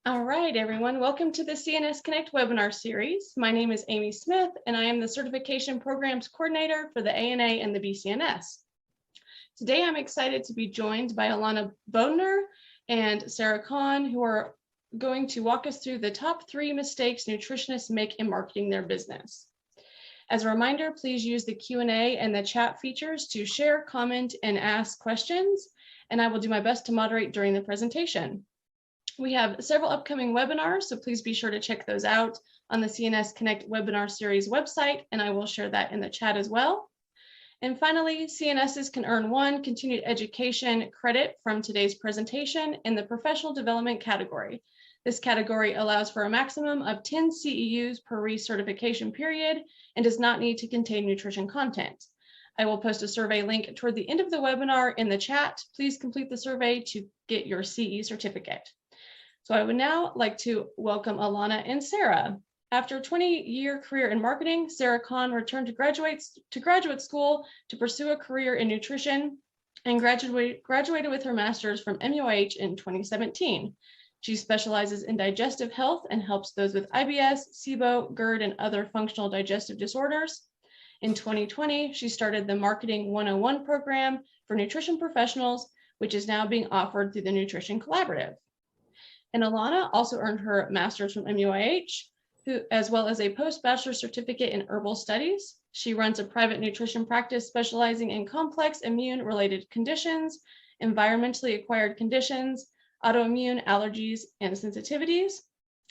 All right, everyone. Welcome to the CNS Connect webinar series. My name is Amy Smith, and I am the Certification Programs Coordinator for the ANA and the BCNS. Today, I'm excited to be joined by Ilana Bodner and Sarah Kahn, who are going to walk us through the top 3 mistakes nutritionists make in marketing their business. As a reminder, please use the Q&A and the chat features to share, comment, and ask questions, and I will do my best to moderate during the presentation. We have several upcoming webinars, so please be sure to check those out on the CNS Connect webinar series website, and I will share that in the chat as well. And finally, CNSs can earn 1 continued education credit from today's presentation in the professional development category. This category allows for a maximum of 10 CEUs per recertification period and does not need to contain nutrition content. I will post a survey link toward the end of the webinar in the chat. Please complete the survey to get your CE certificate. So I would now like to welcome Ilana and Sarah. After a 20-year career in marketing, Sarah Kahn returned to graduate school to pursue a career in nutrition and graduated with her master's from MUH in 2017. She specializes in digestive health and helps those with IBS, SIBO, GERD, and other functional digestive disorders. In 2020, she started the Marketing 101 program for nutrition professionals, which is now being offered through the Nutrition Collaborative. And Ilana also earned her master's from MUIH, as well as a post-bachelor certificate in herbal studies. She runs a private nutrition practice specializing in complex immune-related conditions, environmentally acquired conditions, autoimmune allergies and sensitivities,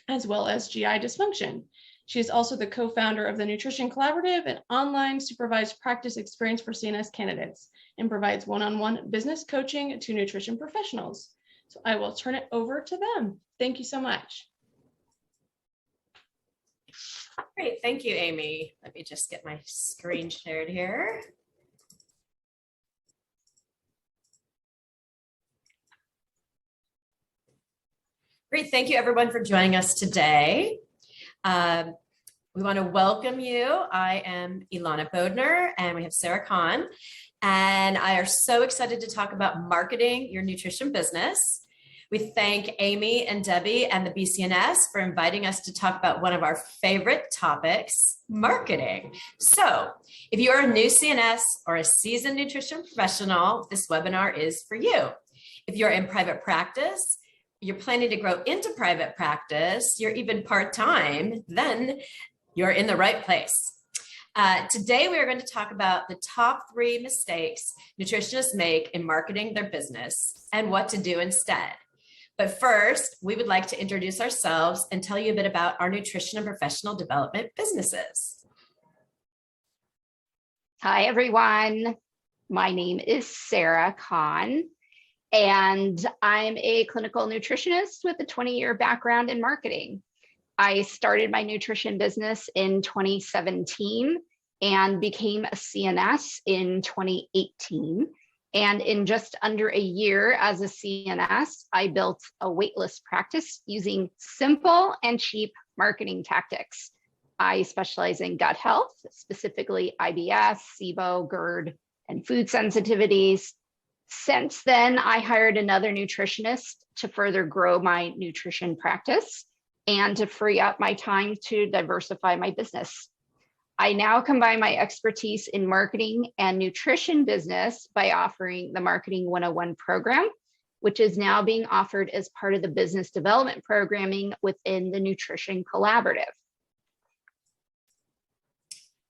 as well as GI dysfunction. She is also the co-founder of the Nutrition Collaborative, an online supervised practice experience for CNS candidates, and provides one-on-one business coaching to nutrition professionals. So I will turn it over to them. Thank you so much. Great, thank you, Amy. Let me just get my screen shared here. Great, thank you everyone for joining us today. We want to welcome you. I am Ilana Bodner and we have Sarah Kahn. And I are so excited to talk about marketing your nutrition business. We thank Amy and Debbie and the BCNS for inviting us to talk about one of our favorite topics, marketing. So if you are a new CNS or a seasoned nutrition professional, this webinar is for you. If you're in private practice, you're planning to grow into private practice, you're even part-time, then you're in the right place. Today, we are going to talk about the top 3 mistakes nutritionists make in marketing their business and what to do instead. But first, we would like to introduce ourselves and tell you a bit about our nutrition and professional development businesses. Hi, everyone. My name is Sarah Kahn, and I'm a clinical nutritionist with a 20-year background in marketing. I started my nutrition business in 2017 and became a CNS in 2018. And in just under a year as a CNS, I built a waitlist practice using simple and cheap marketing tactics. I specialize in gut health, specifically IBS, SIBO, GERD, and food sensitivities. Since then, I hired another nutritionist to further grow my nutrition practice and to free up my time to diversify my business. I now combine my expertise in marketing and nutrition business by offering the Marketing 101 program, which is now being offered as part of the business development programming within the Nutrition Collaborative.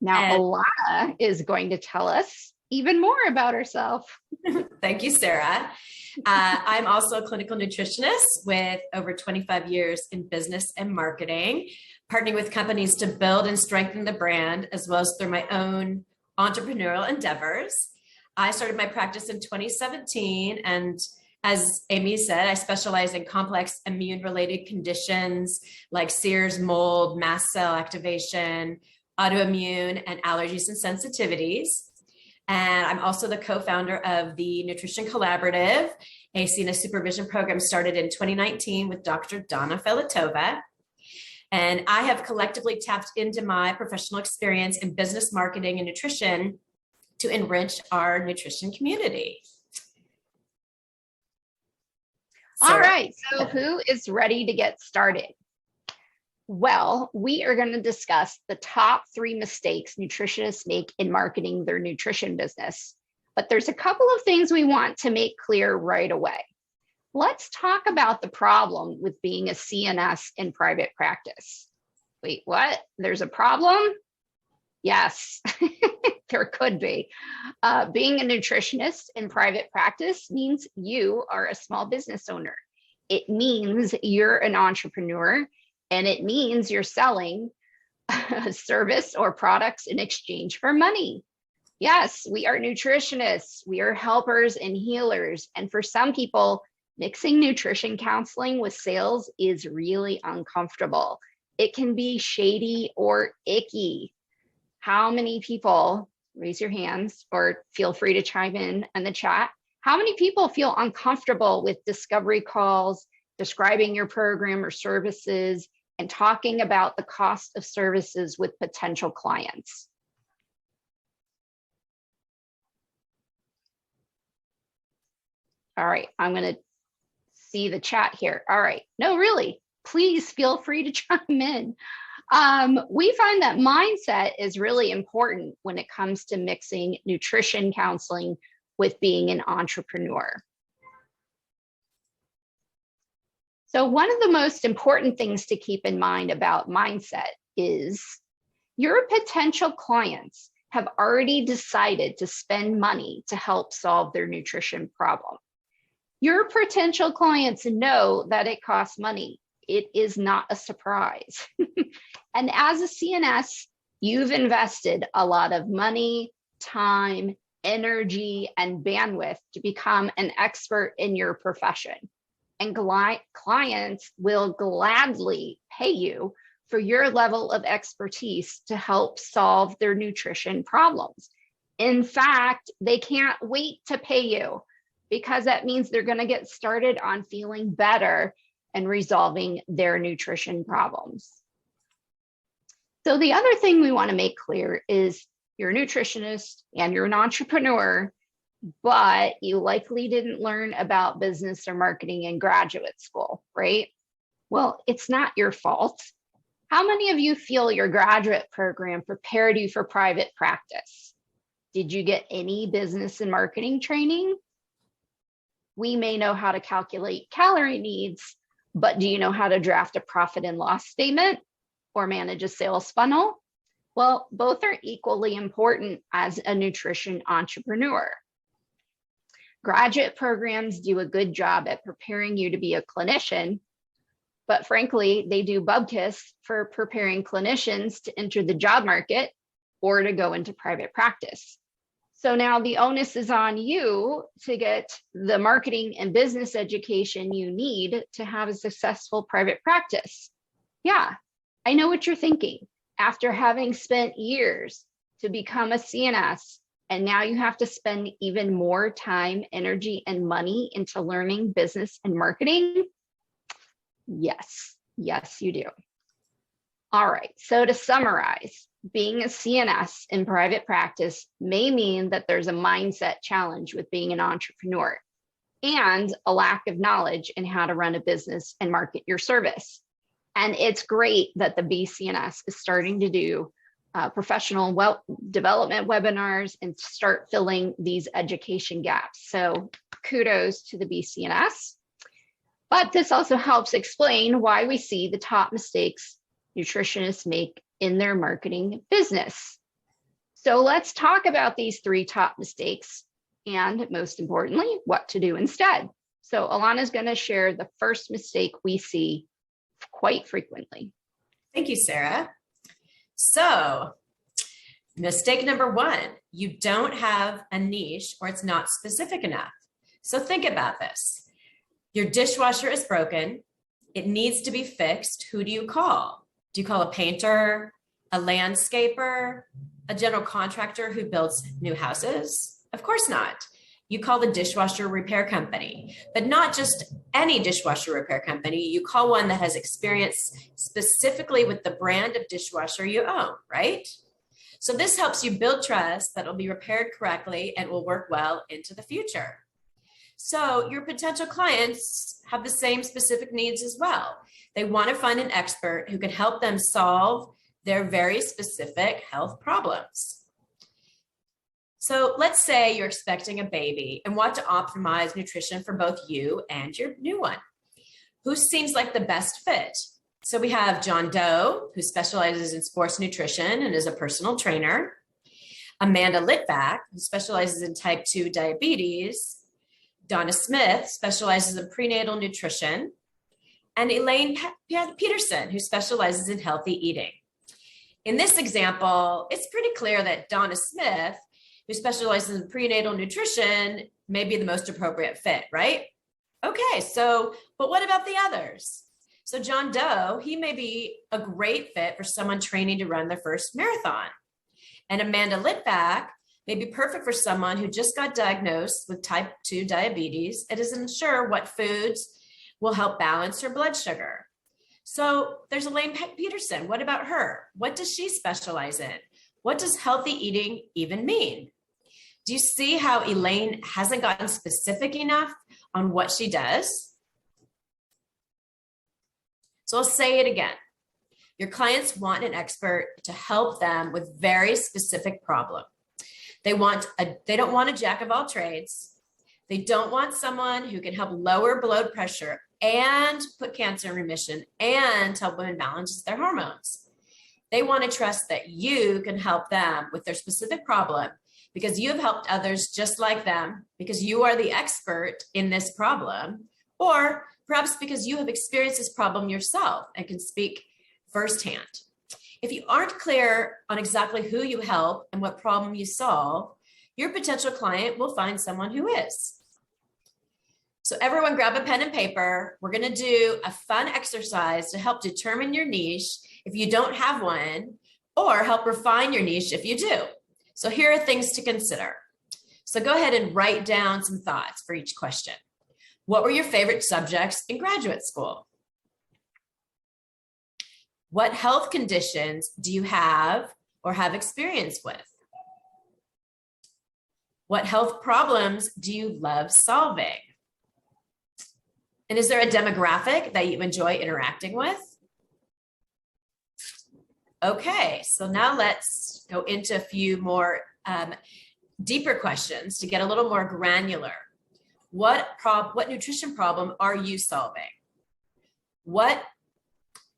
Now, Ilana is going to tell us even more about herself. Thank you, Sarah. I'm also a clinical nutritionist with over 25 years in business and marketing, partnering with companies to build and strengthen the brand, as well as through my own entrepreneurial endeavors. I started my practice in 2017, and as Amy said, I specialize in complex immune-related conditions like SEERS, mold, mast cell activation, autoimmune, and allergies and sensitivities. And I'm also the co-founder of the Nutrition Collaborative, a CNS supervision program started in 2019 with Dr. Donna Felatova. And I have collectively tapped into my professional experience in business marketing and nutrition to enrich our nutrition community. All Sarah? right, so who is ready to get started? Well, we are going to discuss the top 3 mistakes nutritionists make in marketing their nutrition business. But there's a couple of things we want to make clear right away. Let's talk about the problem with being a CNS in private practice. Wait, what? There's a problem? Yes, there could be. Being a nutritionist in private practice means you are a small business owner. It means you're an entrepreneur, and it means you're selling a service or products in exchange for money. Yes, we are nutritionists. We are helpers and healers. And for some people, mixing nutrition counseling with sales is really uncomfortable. It can be shady or icky. How many people, raise your hands or feel free to chime in the chat, how many people feel uncomfortable with discovery calls, describing your program or services, and talking about the cost of services with potential clients? All right, I'm going to see the chat here. All right, no, really, please feel free to chime in. We find that mindset is really important when it comes to mixing nutrition counseling with being an entrepreneur. So one of the most important things to keep in mind about mindset is your potential clients have already decided to spend money to help solve their nutrition problem. Your potential clients know that it costs money. It is not a surprise. And as a CNS, you've invested a lot of money, time, energy, and bandwidth to become an expert in your profession. And clients will gladly pay you for your level of expertise to help solve their nutrition problems. In fact, they can't wait to pay you, because that means they're going to get started on feeling better and resolving their nutrition problems. So the other thing we want to make clear is you're a nutritionist and you're an entrepreneur, but you likely didn't learn about business or marketing in graduate school, right? Well, it's not your fault. How many of you feel your graduate program prepared you for private practice? Did you get any business and marketing training? We may know how to calculate calorie needs, but do you know how to draft a profit and loss statement or manage a sales funnel? Well, both are equally important as a nutrition entrepreneur. Graduate programs do a good job at preparing you to be a clinician, but frankly, they do bupkis for preparing clinicians to enter the job market or to go into private practice. So now the onus is on you to get the marketing and business education you need to have a successful private practice. Yeah, I know what you're thinking. After having spent years to become a CNS, and now you have to spend even more time, energy, and money into learning business and marketing? Yes, you do. All right, so to summarize, being a CNS in private practice may mean that there's a mindset challenge with being an entrepreneur and a lack of knowledge in how to run a business and market your service. And it's great that the BCNS is starting to do professional development webinars and start filling these education gaps. So kudos to the BCNS. But this also helps explain why we see the top mistakes nutritionists make in their marketing business. So let's talk about these 3 top mistakes and, most importantly, what to do instead. So Alana's going to share the first mistake we see quite frequently. Thank you, Sarah. So mistake number 1, you don't have a niche or it's not specific enough. So think about this. Your dishwasher is broken. It needs to be fixed. Who do you call? Do you call a painter, a landscaper, a general contractor who builds new houses? Of course not. You call the dishwasher repair company, but not just any dishwasher repair company. You call one that has experience specifically with the brand of dishwasher you own, right? So this helps you build trust that will be repaired correctly and will work well into the future. So your potential clients have the same specific needs as well. They want to find an expert who can help them solve their very specific health problems. So let's say you're expecting a baby and want to optimize nutrition for both you and your new one. Who seems like the best fit? So we have John Doe, who specializes in sports nutrition and is a personal trainer. Amanda Litvak, who specializes in type 2 diabetes. Donna Smith specializes in prenatal nutrition. And Elaine Peterson, who specializes in healthy eating. In this example, it's pretty clear that Donna Smith, who specializes in prenatal nutrition, may be the most appropriate fit, right? Okay, but what about the others? So John Doe, he may be a great fit for someone training to run their first marathon. And Amanda Litvak may be perfect for someone who just got diagnosed with type 2 diabetes and isn't sure what foods will help balance her blood sugar. So there's Elaine Peterson. What about her? What does she specialize in? What does healthy eating even mean? Do you see how Elaine hasn't gotten specific enough on what she does? So I'll say it again. Your clients want an expert to help them with very specific problem. They don't want a jack of all trades. They don't want someone who can help lower blood pressure and put cancer in remission and help women balance their hormones. They want to trust that you can help them with their specific problem because you have helped others just like them, because you are the expert in this problem, or perhaps because you have experienced this problem yourself and can speak firsthand. If you aren't clear on exactly who you help and what problem you solve, your potential client will find someone who is. So everyone grab a pen and paper. We're going to do a fun exercise to help determine your niche if you don't have one, or help refine your niche if you do. So here are things to consider. So go ahead and write down some thoughts for each question. What were your favorite subjects in graduate school? What health conditions do you have or have experience with? What health problems do you love solving? And is there a demographic that you enjoy interacting with? Okay, so now let's go into a few more deeper questions to get a little more granular. What nutrition problem are you solving?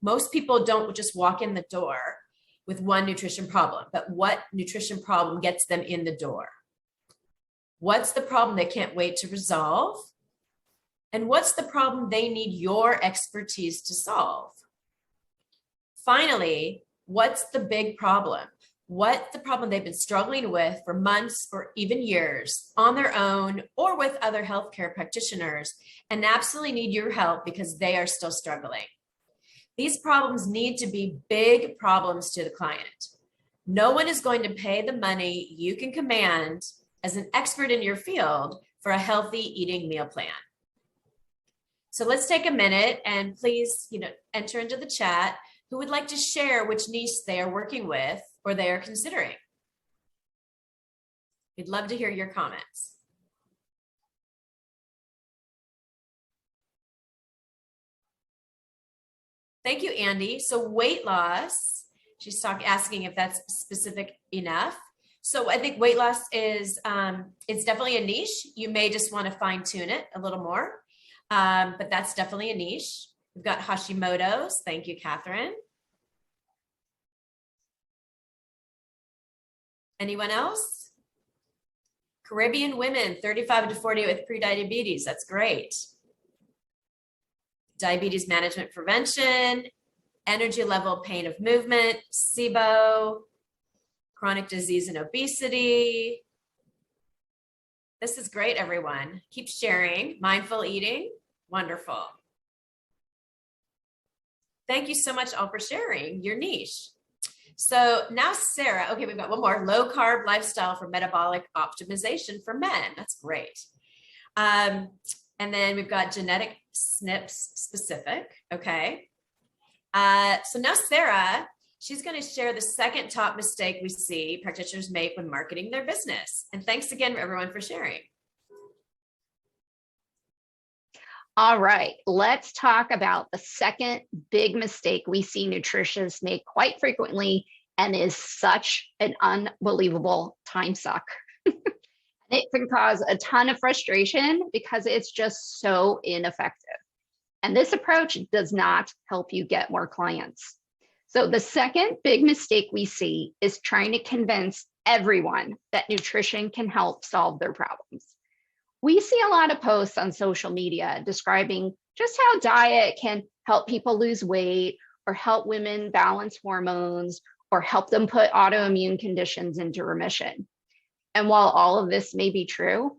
Most people don't just walk in the door with one nutrition problem, but what nutrition problem gets them in the door? What's the problem they can't wait to resolve? And what's the problem they need your expertise to solve? Finally, what's the big problem? What's the problem they've been struggling with for months or even years on their own or with other healthcare practitioners and absolutely need your help because they are still struggling? These problems need to be big problems to the client. No one is going to pay the money you can command as an expert in your field for a healthy eating meal plan. So let's take a minute and please, enter into the chat who would like to share which niche they are working with or they are considering. We'd love to hear your comments. Thank you, Andy. So weight loss, she's asking if that's specific enough. So I think weight loss is, it's definitely a niche. You may just want to fine tune it a little more, but that's definitely a niche. We've got Hashimoto's. Thank you, Catherine. Anyone else? Caribbean women, 35 to 40 with prediabetes. That's great. Diabetes management prevention, energy level pain of movement, SIBO, chronic disease and obesity. This is great, everyone. Keep sharing. Mindful eating. Wonderful. Thank you so much all for sharing your niche. So now Sarah, okay, we've got one more, low carb lifestyle for metabolic optimization for men. That's great. And then we've got genetic SNPs specific, okay. So now Sarah, she's gonna share the second top mistake we see practitioners make when marketing their business. And thanks again everyone for sharing. All right, let's talk about the second big mistake we see nutritionists make quite frequently and is such an unbelievable time suck. It can cause a ton of frustration because it's just so ineffective. And this approach does not help you get more clients. So the second big mistake we see is trying to convince everyone that nutrition can help solve their problems. We see a lot of posts on social media describing just how diet can help people lose weight or help women balance hormones or help them put autoimmune conditions into remission. And while all of this may be true,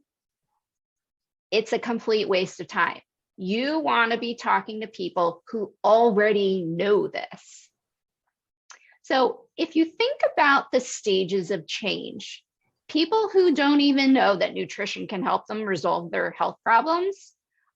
it's a complete waste of time. You want to be talking to people who already know this. So if you think about the stages of change, people who don't even know that nutrition can help them resolve their health problems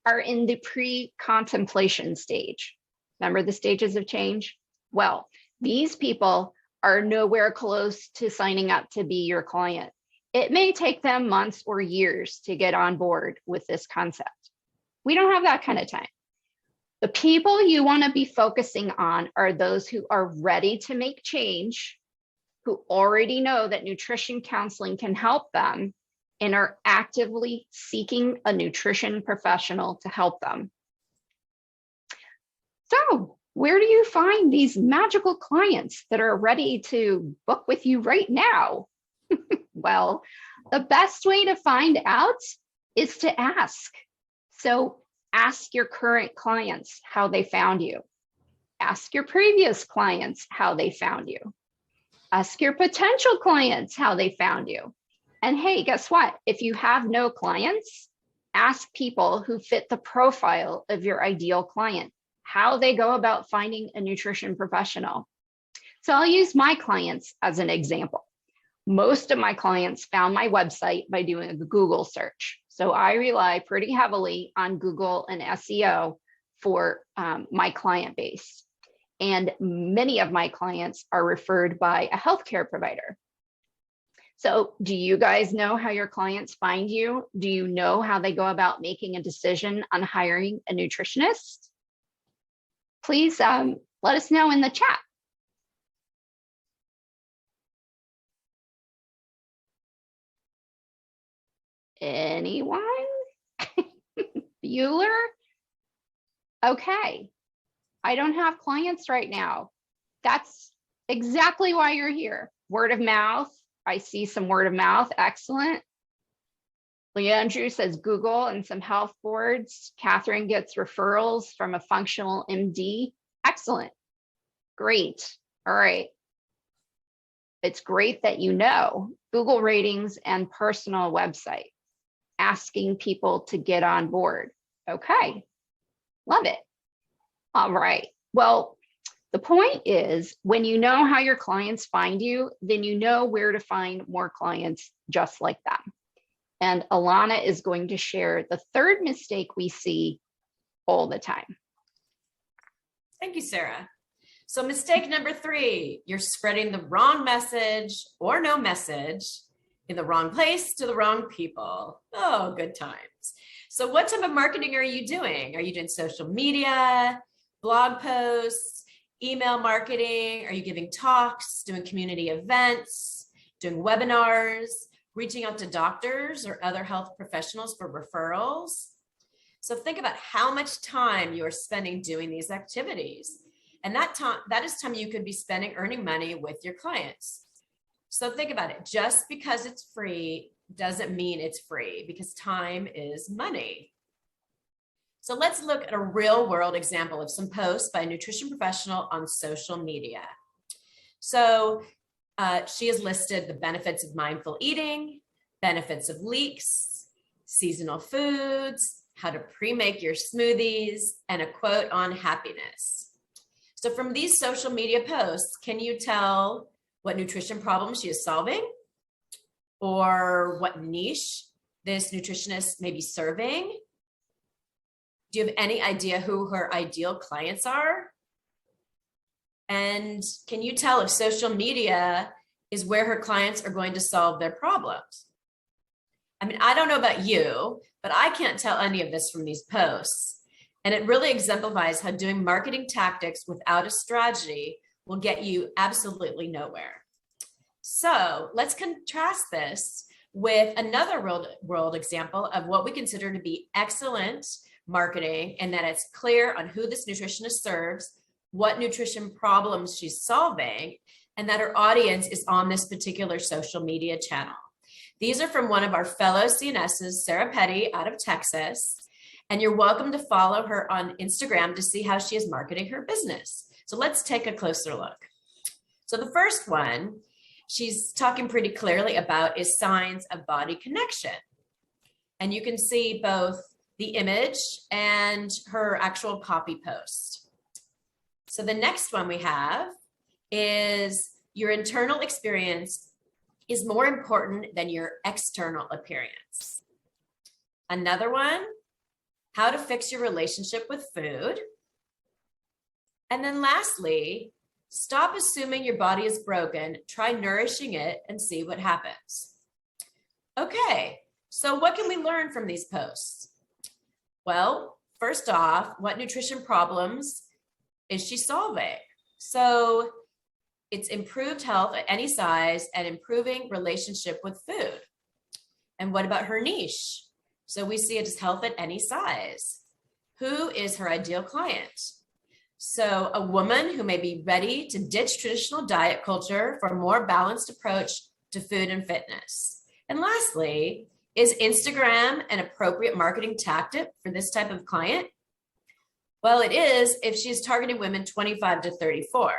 are in the pre-contemplation stage. Remember the stages of change? Well, these people are nowhere close to signing up to be your client. It may take them months or years to get on board with this concept. We don't have that kind of time. The people you want to be focusing on are those who are ready to make change, who already know that nutrition counseling can help them, and are actively seeking a nutrition professional to help them. So, where do you find these magical clients that are ready to book with you right now? Well, the best way to find out is to ask. So ask your current clients how they found you. Ask your previous clients how they found you. Ask your potential clients how they found you. And hey, guess what? If you have no clients, ask people who fit the profile of your ideal client, how they go about finding a nutrition professional. So I'll use my clients as an example. Most of my clients found my website by doing a Google search. So I rely pretty heavily on Google and SEO for my client base. And many of my clients are referred by a healthcare provider. So do you guys know how your clients find you? Do you know how they go about making a decision on hiring a nutritionist? Please let us know in the chat. Anyone? Bueller? Okay. I don't have clients right now. That's exactly why you're here. Word of mouth. I see some word of mouth. Excellent. Leandrew says Google and some health boards. Catherine gets referrals from a functional MD. Excellent. Great. All right. It's great that you know Google ratings and personal website. Asking people to get on board. Okay. Love it. All right. Well, the point is when you know how your clients find you, then you know where to find more clients just like them. And Alana is going to share the third mistake we see all the time. Thank you, Sarah. So mistake number 3, you're spreading the wrong message or no message in the wrong place to the wrong people. Oh, good times. So what type of marketing are you doing? Are you doing social media, blog posts, email marketing? Are you giving talks, doing community events, doing webinars, reaching out to doctors or other health professionals for referrals? So think about how much time you are spending doing these activities. And that is time you could be spending earning money with your clients. So think about it. Just because it's free doesn't mean it's free, because time is money. So let's look at a real world example of some posts by a nutrition professional on social media. So she has listed the benefits of mindful eating, benefits of leeks, seasonal foods, how to pre-make your smoothies, and a quote on happiness. So from these social media posts, can you tell what nutrition problem she is solving, or what niche this nutritionist may be serving? Do you have any idea who her ideal clients are? And can you tell if social media is where her clients are going to solve their problems? I mean, I don't know about you, but I can't tell any of this from these posts. And it really exemplifies how doing marketing tactics without a strategy will get you absolutely nowhere. So let's contrast this with another world example of what we consider to be excellent marketing, and that it's clear on who this nutritionist serves, what nutrition problems she's solving, and that her audience is on this particular social media channel. These are from one of our fellow CNSs, Sarah Petty out of Texas. And you're welcome to follow her on Instagram to see how she is marketing her business. So let's take a closer look. So the first one she's talking pretty clearly about is signs of body connection. And you can see both the image and her actual copy post. So the next one we have is your internal experience is more important than your external appearance. Another one, how to fix your relationship with food. And then lastly, stop assuming your body is broken, try nourishing it and see what happens. Okay, so what can we learn from these posts? Well, first off, what nutrition problems is she solving? So it's improved health at any size and improving relationship with food. And what about her niche? So we see it as health at any size. Who is her ideal client? So a woman who may be ready to ditch traditional diet culture for a more balanced approach to food and fitness. And lastly, is Instagram an appropriate marketing tactic for this type of client? Well, it is if she's targeting women 25 to 34.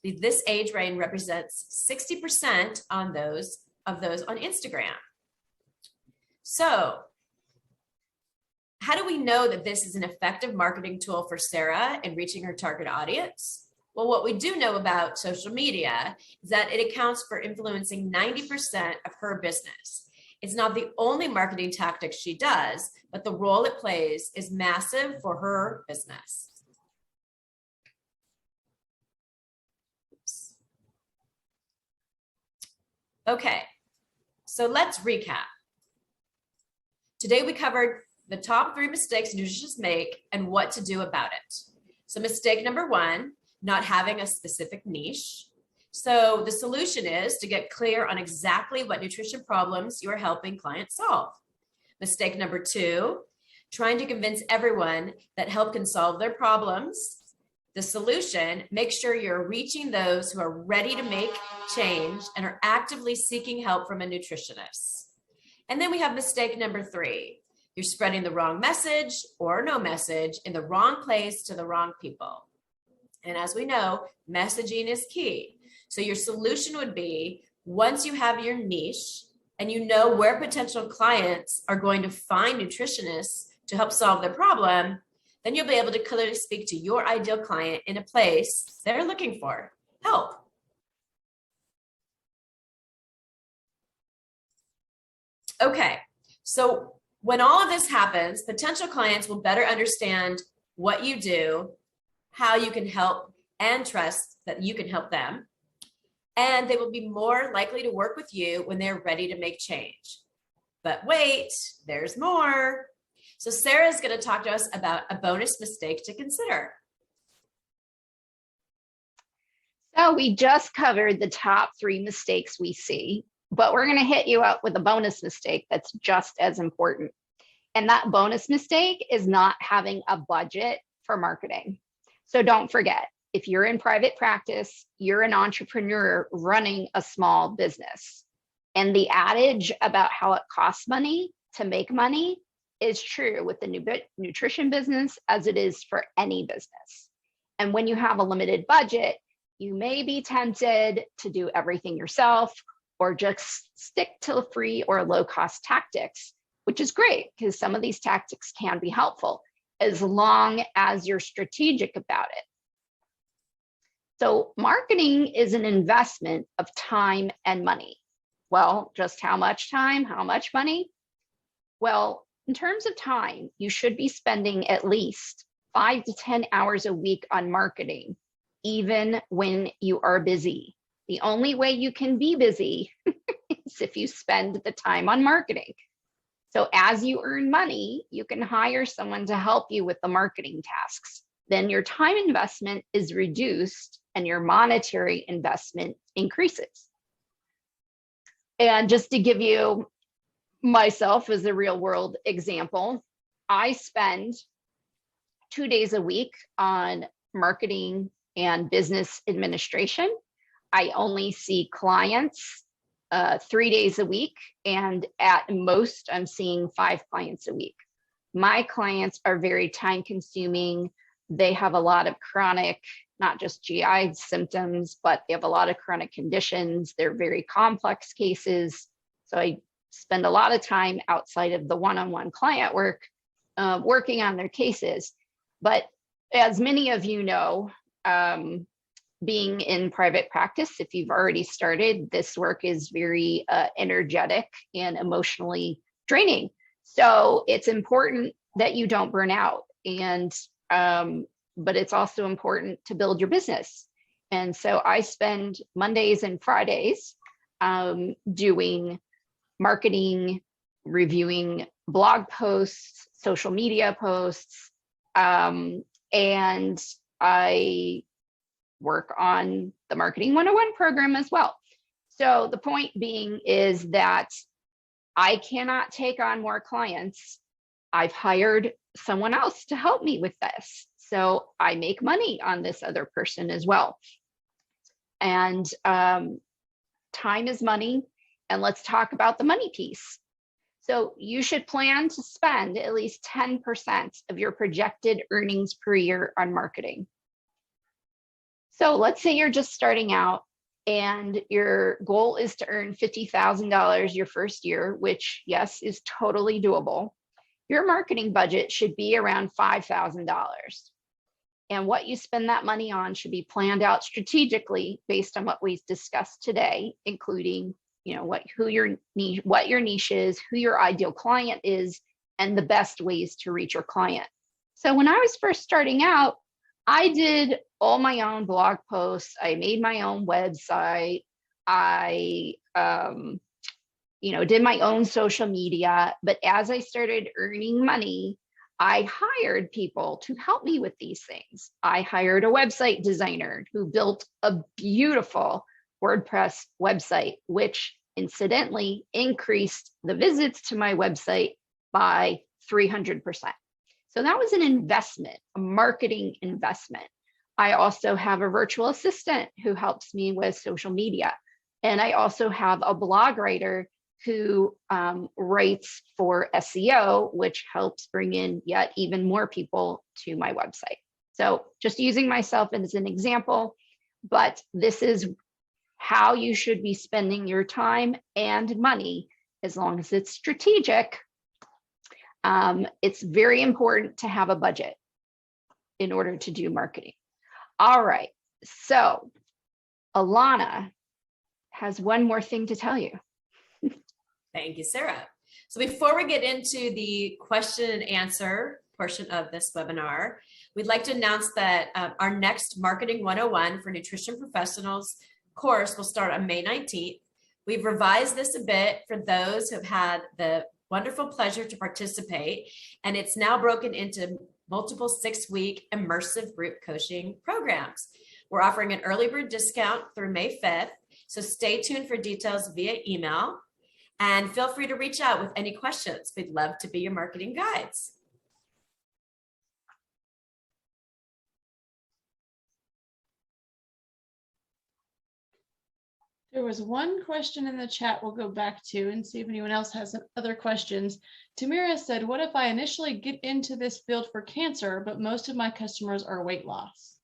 This age range represents 60% of those on Instagram. So how do we know that this is an effective marketing tool for Sarah in reaching her target audience? Well, what we do know about social media is that it accounts for influencing 90% of her business. It's not the only marketing tactic she does, but the role it plays is massive for her business. Oops. Okay, so let's recap. Today we covered the top 3 mistakes nutritionists make and what to do about it. So mistake number 1, not having a specific niche. So the solution is to get clear on exactly what nutrition problems you are helping clients solve. Mistake number 2, trying to convince everyone that help can solve their problems. The solution, make sure you're reaching those who are ready to make change and are actively seeking help from a nutritionist. And then we have mistake number 3. You're spreading the wrong message or no message in the wrong place to the wrong people. And as we know, messaging is key. So your solution would be, once you have your niche and you know where potential clients are going to find nutritionists to help solve their problem, then you'll be able to clearly speak to your ideal client in a place they're looking for help. Okay, so when all of this happens, potential clients will better understand what you do, how you can help, and trust that you can help them. And they will be more likely to work with you when they're ready to make change. But wait, there's more. So Sarah's going to talk to us about a bonus mistake to consider. So we just covered the top 3 mistakes we see, but we're going to hit you up with a bonus mistake that's just as important. And that bonus mistake is not having a budget for marketing. So don't forget, if you're in private practice, you're an entrepreneur running a small business. And the adage about how it costs money to make money is true with the nutrition business as it is for any business. And when you have a limited budget, you may be tempted to do everything yourself or just stick to free or low-cost tactics, which is great because some of these tactics can be helpful as long as you're strategic about it. So marketing is an investment of time and money. Well, just how much time, how much money? Well, in terms of time, you should be spending at least 5 to 10 hours a week on marketing, even when you are busy. The only way you can be busy is if you spend the time on marketing. So as you earn money, you can hire someone to help you with the marketing tasks. Then your time investment is reduced and your monetary investment increases. And just to give you myself as a real world example, I spend 2 days a week on marketing and business administration. I only see clients 3 days a week, and at most I'm seeing 5 clients a week. My clients are very time consuming. They have a lot of chronic, not just GI symptoms, but they have a lot of chronic conditions. They're very complex cases. So I spend a lot of time outside of the one-on-one client work, working on their cases. But as many of you know, being in private practice, if you've already started, this work is very energetic and emotionally draining. So it's important that you don't burn out. And but it's also important to build your business. And so I spend Mondays and Fridays doing marketing, reviewing blog posts, social media posts, and I work on the Marketing 101 program as well. So the point being is that I cannot take on more clients. I've hired someone else to help me with this. So I make money on this other person as well. And time is money. And let's talk about the money piece. So you should plan to spend at least 10% of your projected earnings per year on marketing. So let's say you're just starting out and your goal is to earn $50,000 your first year, which, yes, is totally doable. Your marketing budget should be around $5,000. And what you spend that money on should be planned out strategically based on what we've discussed today, including, you know, what your niche is, who your ideal client is, and the best ways to reach your client. So when I was first starting out, I did all my own blog posts. I made my own website. I, did my own social media. But as I started earning money, I hired people to help me with these things. I hired a website designer who built a beautiful WordPress website, which incidentally increased the visits to my website by 300%. So that was an investment, a marketing investment. I also have a virtual assistant who helps me with social media. And I also have a blog writer who writes for SEO, which helps bring in yet even more people to my website. So just using myself as an example, but this is how you should be spending your time and money as long as it's strategic. It's very important to have a budget in order to do marketing. All right, so Alana has one more thing to tell you. Thank you, Sarah. So before we get into the question and answer portion of this webinar, we'd like to announce that our next Marketing 101 for Nutrition Professionals course will start on May 19th. We've revised this a bit for those who have had the wonderful pleasure to participate, and it's now broken into multiple 6-week immersive group coaching programs. We're offering an early bird discount through May 5th, so stay tuned for details via email, and feel free to reach out with any questions. We'd love to be your marketing guides. There was one question in the chat we'll go back to and see if anyone else has other questions. Tamira said, what if I initially get into this field for cancer, but most of my customers are weight loss?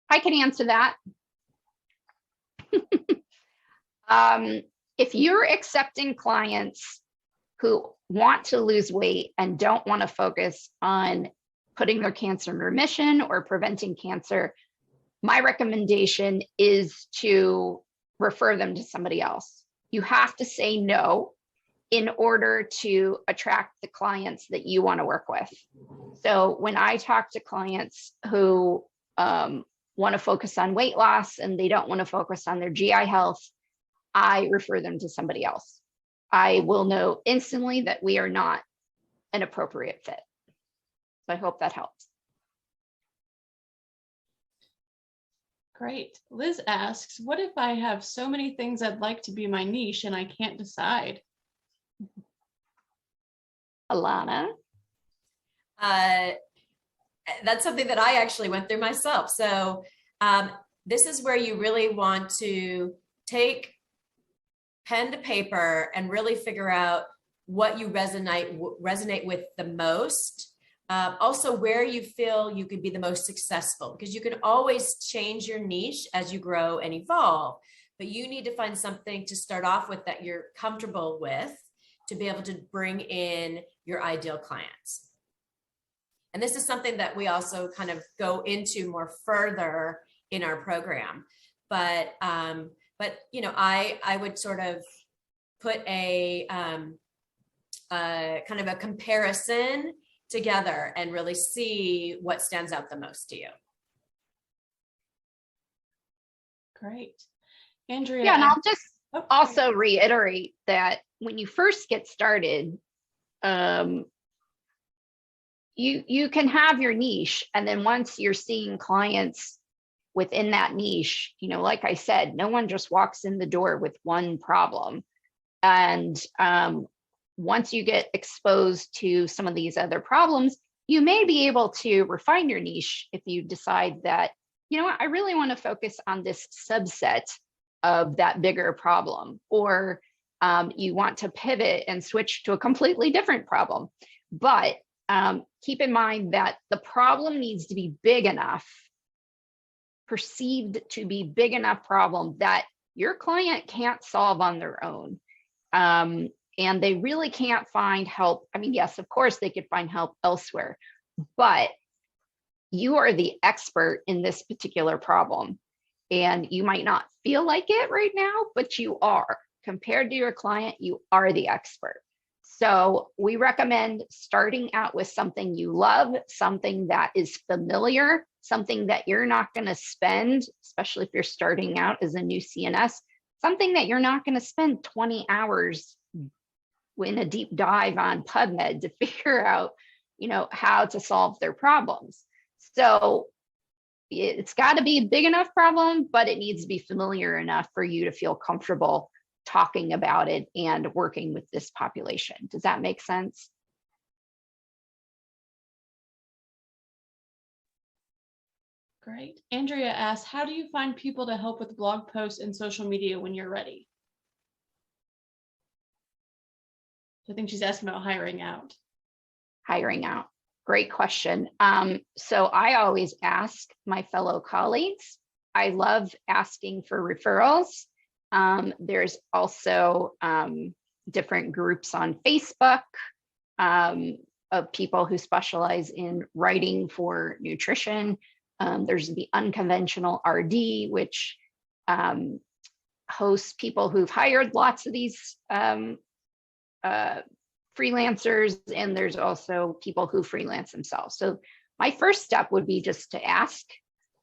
I can answer that. If you're accepting clients who want to lose weight and don't want to focus on putting their cancer in remission or preventing cancer, my recommendation is to refer them to somebody else. You have to say no in order to attract the clients that you want to work with. So when I talk to clients who want to focus on weight loss and they don't want to focus on their GI health, I refer them to somebody else. I will know instantly that we are not an appropriate fit. So I hope that helps. Great. Liz asks, what if I have so many things I'd like to be my niche and I can't decide? Alana? That's something that I actually went through myself. So this is where you really want to take pen to paper and really figure out what you resonate with the most. Also where you feel you could be the most successful, because you can always change your niche as you grow and evolve, but you need to find something to start off with that you're comfortable with to be able to bring in your ideal clients. And this is something that we also kind of go into more further in our program. But you know, I would sort of put a kind of a comparison together and really see what stands out the most to you. Great. Andrea. Yeah, and I'll just also reiterate that when you first get started, you can have your niche, and then once you're seeing clients within that niche, you know, like I said, no one just walks in the door with one problem. And once you get exposed to some of these other problems, you may be able to refine your niche if you decide that, you know what, I really want to focus on this subset of that bigger problem, or you want to pivot and switch to a completely different problem. But keep in mind that the problem needs to be big enough, perceived to be big enough problem that your client can't solve on their own. And they really can't find help. I mean, yes, of course they could find help elsewhere, but you are the expert in this particular problem. And you might not feel like it right now, but you are. Compared to your client, you are the expert. So we recommend starting out with something you love, something that is familiar, something that you're not going to spend, especially if you're starting out as a new CNS, something that you're not going to spend 20 hours in a deep dive on PubMed to figure out, you know, how to solve their problems. So it's got to be a big enough problem, but it needs to be familiar enough for you to feel comfortable talking about it and working with this population. Does that make sense? Great. Andrea asks, how do you find people to help with blog posts and social media when you're ready? I think she's asking about hiring out. Hiring out. Great question. So I always ask my fellow colleagues. I love asking for referrals. There's also different groups on Facebook of people who specialize in writing for nutrition. There's the Unconventional RD, which hosts people who've hired lots of these freelancers, and there's also people who freelance themselves. So my first step would be just to ask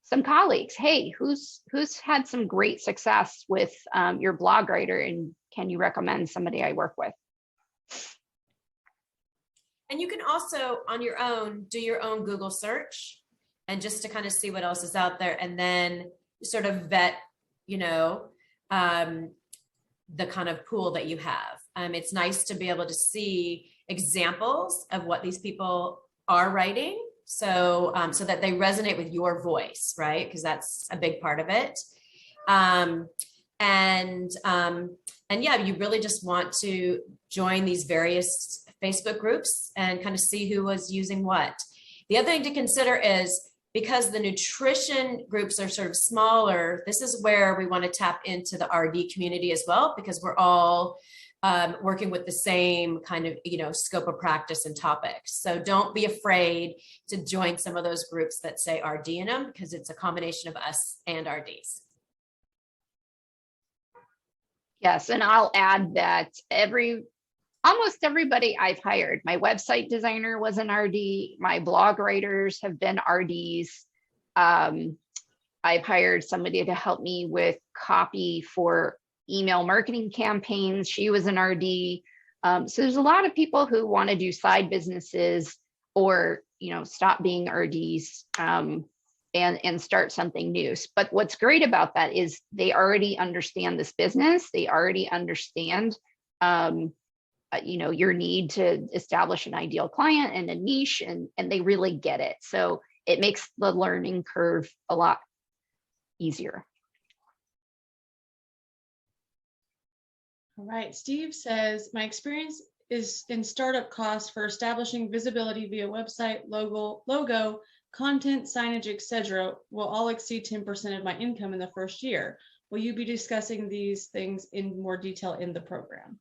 some colleagues, hey, who's had some great success with your blog writer, and can you recommend somebody I work with? And you can also, on your own, do your own Google search, and just to kind of see what else is out there, and then sort of vet, you know, the kind of pool that you have. It's nice to be able to see examples of what these people are writing, so that they resonate with your voice, right? Because that's a big part of it. And yeah, you really just want to join these various Facebook groups and kind of see who was using what. The other thing to consider is, because the nutrition groups are sort of smaller, this is where we want to tap into the RD community as well, because we're all working with the same kind of, you know, scope of practice and topics. So don't be afraid to join some of those groups that say RD in them, because it's a combination of us and RDs. Yes, and I'll add that almost everybody I've hired, my website designer was an RD, my blog writers have been RDs. I've hired somebody to help me with copy for email marketing campaigns. She was an RD. So there's a lot of people who want to do side businesses or, stop being RDs and start something new. But what's great about that is they already understand this business. They already understand, your need to establish an ideal client and a niche, and they really get it. So it makes the learning curve a lot easier. All right, Steve says, my experience is in startup costs for establishing visibility via website, logo, content, signage, etc. will all exceed 10% of my income in the first year. Will you be discussing these things in more detail in the program?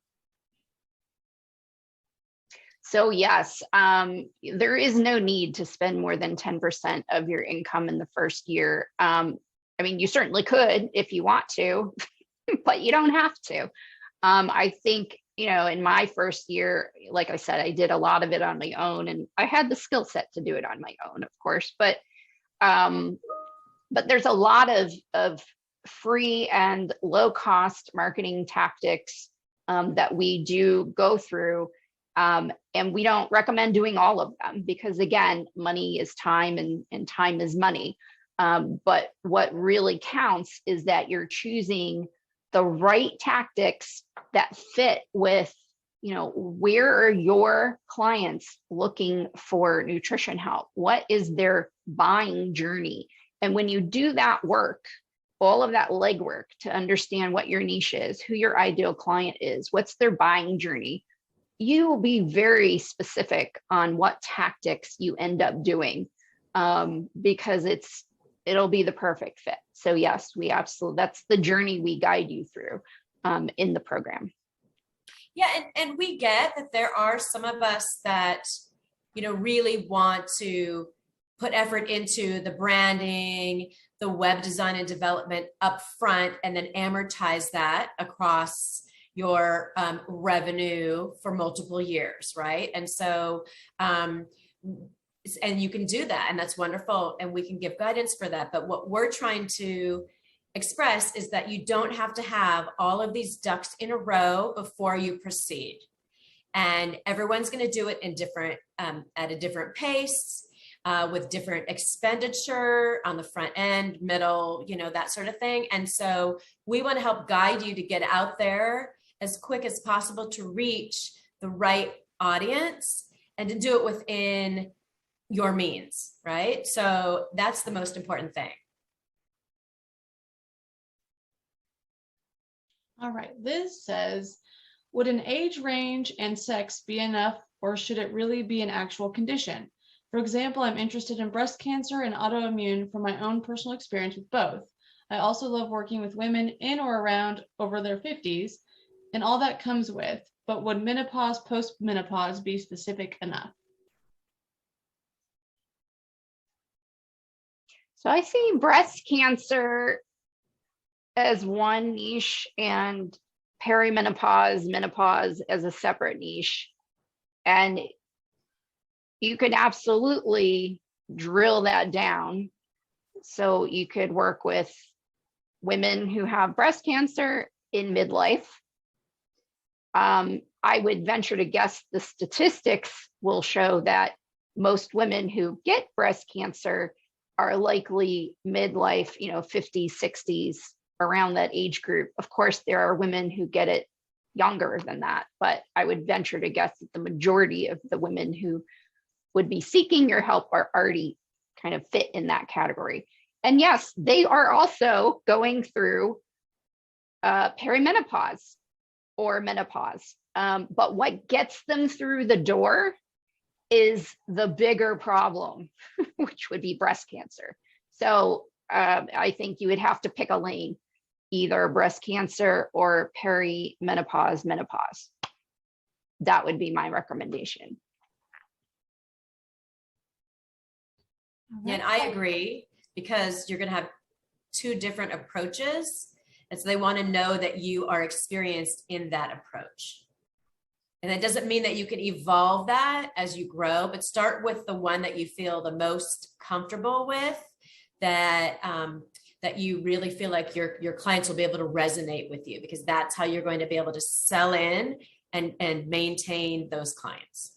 So yes, there is no need to spend more than 10% of your income in the first year. You certainly could if you want to, but you don't have to. I think, in my first year, like I said, I did a lot of it on my own, and I had the skill set to do it on my own, of course, but there's a lot of free and low cost marketing tactics that we do go through. And we don't recommend doing all of them because, again, money is time and time is money. But what really counts is that you're choosing the right tactics that fit with, where are your clients looking for nutrition help? What is their buying journey? And when you do that work, all of that legwork to understand what your niche is, who your ideal client is, what's their buying journey, you will be very specific on what tactics you end up doing, because it'll be the perfect fit. So yes, that's the journey we guide you through in the program. Yeah, and we get that there are some of us that, really want to put effort into the branding, the web design and development up front, and then amortize that across your revenue for multiple years, right? And so, and you can do that, and that's wonderful, and we can give guidance for that. But what we're trying to express is that you don't have to have all of these ducks in a row before you proceed. And everyone's going to do it in different, at a different pace, with different expenditure on the front end, middle, that sort of thing. And so we want to help guide you to get out there as quick as possible to reach the right audience and to do it within your means, right? So that's the most important thing. All right, Liz says, would an age range and sex be enough, or should it really be an actual condition? For example, I'm interested in breast cancer and autoimmune from my own personal experience with both. I also love working with women in or around over their 50s and all that comes with, but would menopause, post-menopause be specific enough? So I see breast cancer as one niche and perimenopause, menopause as a separate niche. And you could absolutely drill that down. So you could work with women who have breast cancer in midlife. I would venture to guess the statistics will show that most women who get breast cancer are likely midlife, 50s, 60s, around that age group. Of course, there are women who get it younger than that, but I would venture to guess that the majority of the women who would be seeking your help are already kind of fit in that category. And yes, they are also going through perimenopause or menopause. But what gets them through the door is the bigger problem, which would be breast cancer. So I think you would have to pick a lane, either breast cancer or perimenopause, menopause. That would be my recommendation. Yeah, and I agree, because you're going to have two different approaches. And so they want to know that you are experienced in that approach. And that doesn't mean that you can evolve that as you grow, but start with the one that you feel the most comfortable with, that that you really feel like your clients will be able to resonate with you, because that's how you're going to be able to sell in and maintain those clients.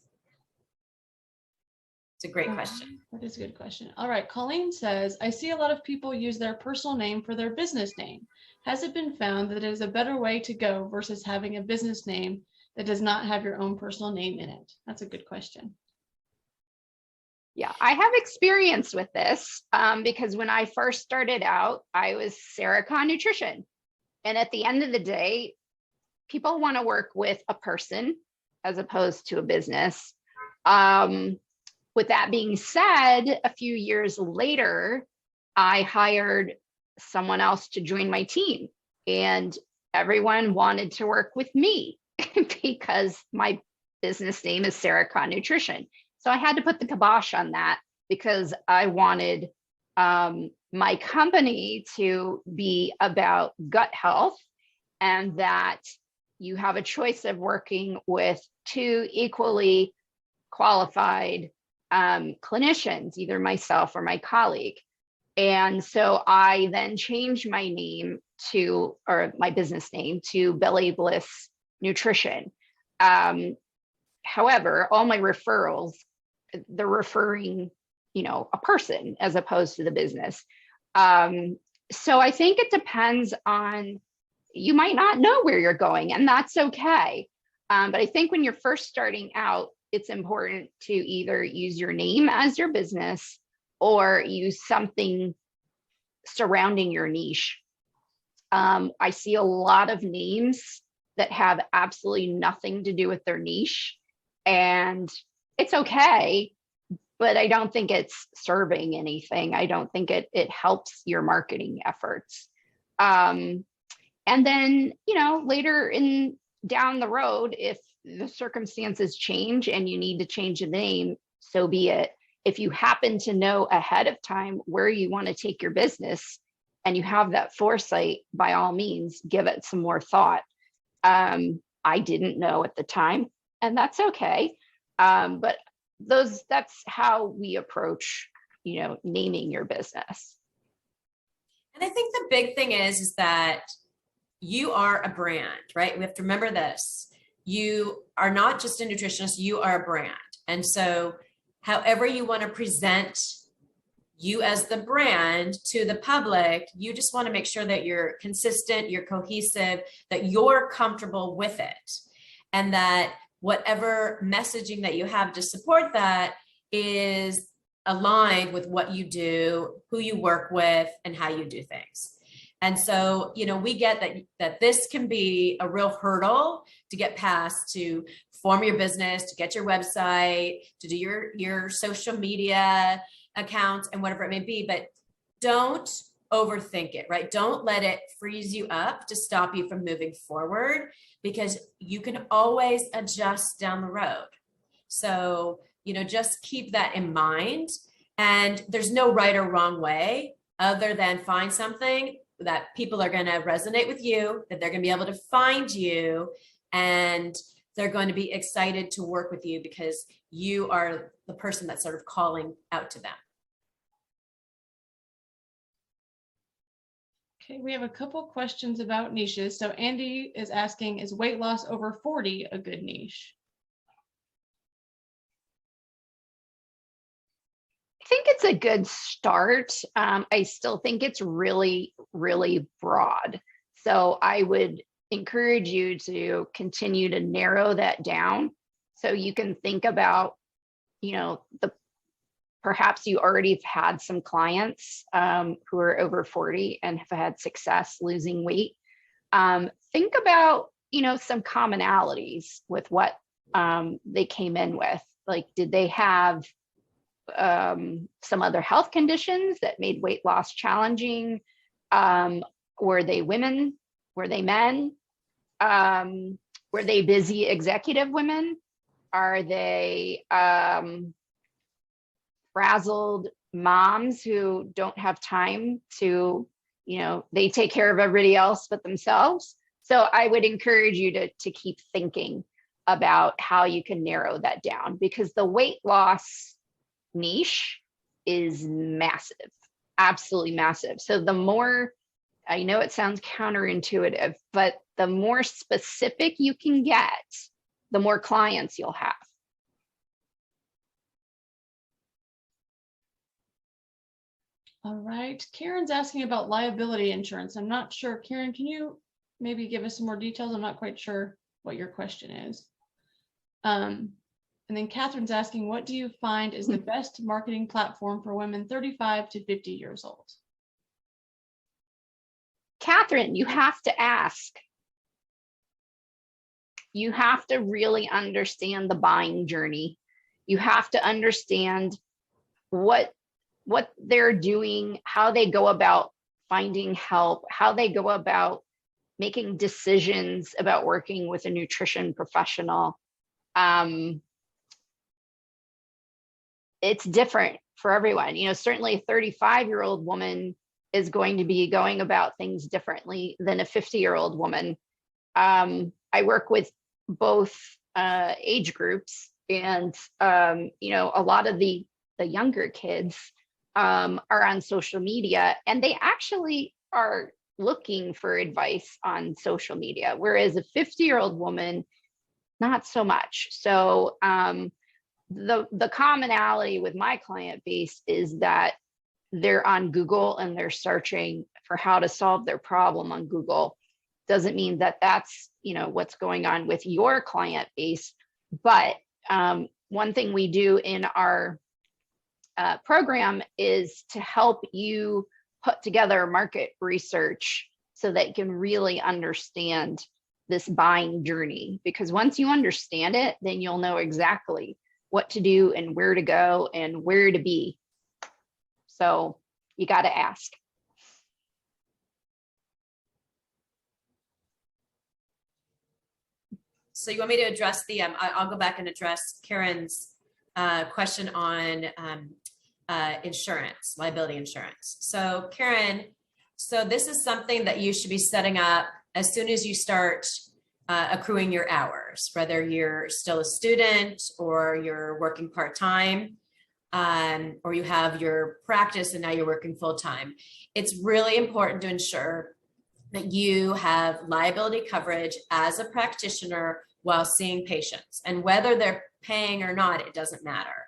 It's a great question. That is a good question. All right. Colleen says, I see a lot of people use their personal name for their business name. Has it been found that it is a better way to go versus having a business name that does not have your own personal name in it? That's a good question. Yeah, I have experience with this because when I first started out, I was Sarah Kahn Nutrition. And at the end of the day, people want to work with a person as opposed to a business. With that being said, a few years later, I hired someone else to join my team, and everyone wanted to work with me because my business name is Sarah Kahn Nutrition. So I had to put the kibosh on that because I wanted my company to be about gut health, and that you have a choice of working with two equally qualified clinicians, either myself or my colleague. And so I then changed my name to, or my business name to Belly Bliss Nutrition. However, all my referrals, they're referring, a person as opposed to the business. So I think it depends on, you might not know where you're going, and that's okay. But I think when you're first starting out, it's important to either use your name as your business or use something surrounding your niche. I see a lot of names that have absolutely nothing to do with their niche, and it's okay, but I don't think it's serving anything. I don't think it helps your marketing efforts. And then, later down the road, if the circumstances change and you need to change the name, so be it. If you happen to know ahead of time where you want to take your business and you have that foresight, by all means, give it some more thought. I didn't know at the time, and that's okay. But that's how we approach, naming your business. And I think the big thing is that you are a brand, right? We have to remember this. You are not just a nutritionist, you are a brand. And so however you want to present you as the brand to the public, you just want to make sure that you're consistent, you're cohesive, that you're comfortable with it. And that whatever messaging that you have to support that is aligned with what you do, who you work with, and how you do things. And so, we get that this can be a real hurdle to get past, to form your business, to get your website, to do your social media accounts and whatever it may be, but don't overthink it, right? Don't let it freeze you up to stop you from moving forward, because you can always adjust down the road. So, just keep that in mind. And there's no right or wrong way other than find something that people are going to resonate with you, that they're going to be able to find you, and they're going to be excited to work with you because you are the person that's sort of calling out to them. Okay, we have a couple questions about niches. So Andy is asking, is weight loss over 40 a good niche? I think it's a good start. I still think it's really, really broad. So I would encourage you to continue to narrow that down so you can think about, perhaps you already have had some clients who are over 40 and have had success losing weight. Think about, some commonalities with what they came in with. Like, did they have some other health conditions that made weight loss challenging? Were they women? Were they men? Were they busy executive women? Are they frazzled moms who don't have time to, they take care of everybody else but themselves? So I would encourage you to keep thinking about how you can narrow that down, because the weight loss niche is massive. absolutely massive. So the more, I know it sounds counterintuitive, but the more specific you can get, the more clients you'll have. All right. Karen's asking about liability insurance. I'm not sure. Karen, can you maybe give us some more details? I'm not quite sure what your question is. And then Catherine's asking, what do you find is the best marketing platform for women 35 to 50 years old? Catherine, you have to ask. You have to really understand the buying journey. You have to understand what they're doing, how they go about finding help, how they go about making decisions about working with a nutrition professional. It's different for everyone. You know, certainly a 35-year-old woman is going to be going about things differently than a 50-year-old woman. I work with both age groups, and you know, a lot of the younger kids are on social media, and they actually are looking for advice on social media, whereas a 50-year-old woman, not so much. So the commonality with my client base is that they're on Google and they're searching for how to solve their problem on Google. Doesn't mean that that's, you know, what's going on with your client base. But one thing we do in our program is to help you put together market research so that you can really understand this buying journey. Because once you understand it, then you'll know exactly what to do and where to go and where to be. So you got to ask. So you want me to address the, I'll go back and address Karen's question on insurance, liability insurance. So Karen, so this is something that you should be setting up as soon as you start accruing your hours, whether you're still a student or you're working part-time, or you have your practice and now you're working full-time. It's really important to ensure that you have liability coverage as a practitioner while seeing patients, and whether they're paying or not, it doesn't matter.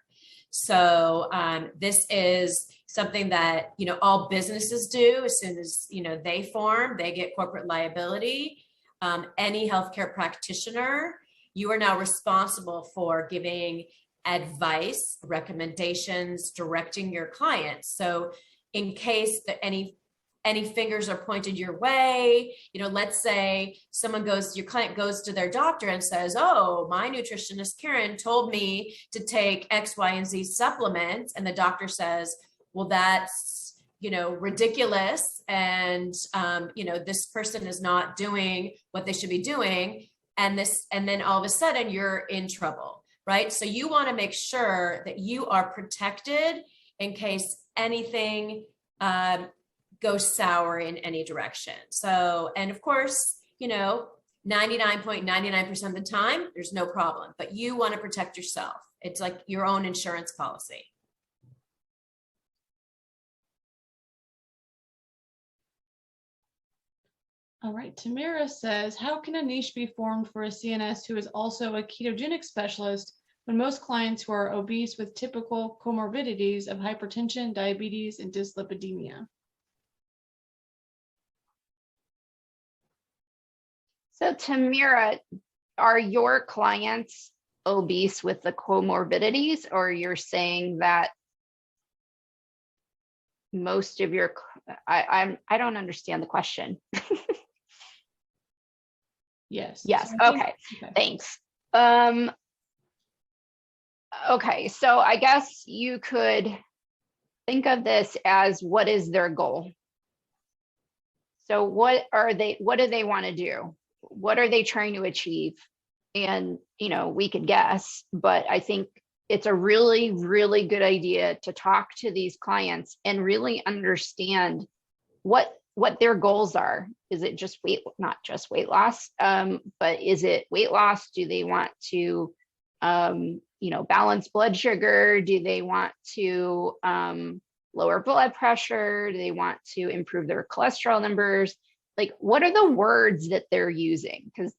So this is something that, you know, all businesses do. As soon as, you know, they form, they get corporate liability. Any healthcare practitioner, you are now responsible for giving advice, recommendations, directing your clients. So in case that any fingers are pointed your way, you know, let's say your client goes to their doctor and says, oh, my nutritionist Karen told me to take X, Y, and Z supplements. And the doctor says, well, that's, you know, ridiculous. And, you know, this person is not doing what they should be doing. And then all of a sudden you're in trouble, right? So you want to make sure that you are protected in case anything goes sour in any direction. So, and of course, you know, 99.99% of the time, there's no problem, but you want to protect yourself. It's like your own insurance policy. All right, Tamara says, how can a niche be formed for a CNS who is also a ketogenic specialist when most clients who are obese with typical comorbidities of hypertension, diabetes, and dyslipidemia? So Tamira, are your clients obese with the comorbidities, or you're saying that most of your, I don't understand the question. Yes. Yes. So Okay. Thanks. Okay. So I guess you could think of this as, what is their goal? So what do they want to do? What are they trying to achieve? And, you know, we could guess, but I think it's a really, really good idea to talk to these clients and really understand what their goals are. Is it just not just weight loss, but is it weight loss? Do they want to, you know, balance blood sugar? Do they want to lower blood pressure? Do they want to improve their cholesterol numbers? Like, what are the words that they're using? Because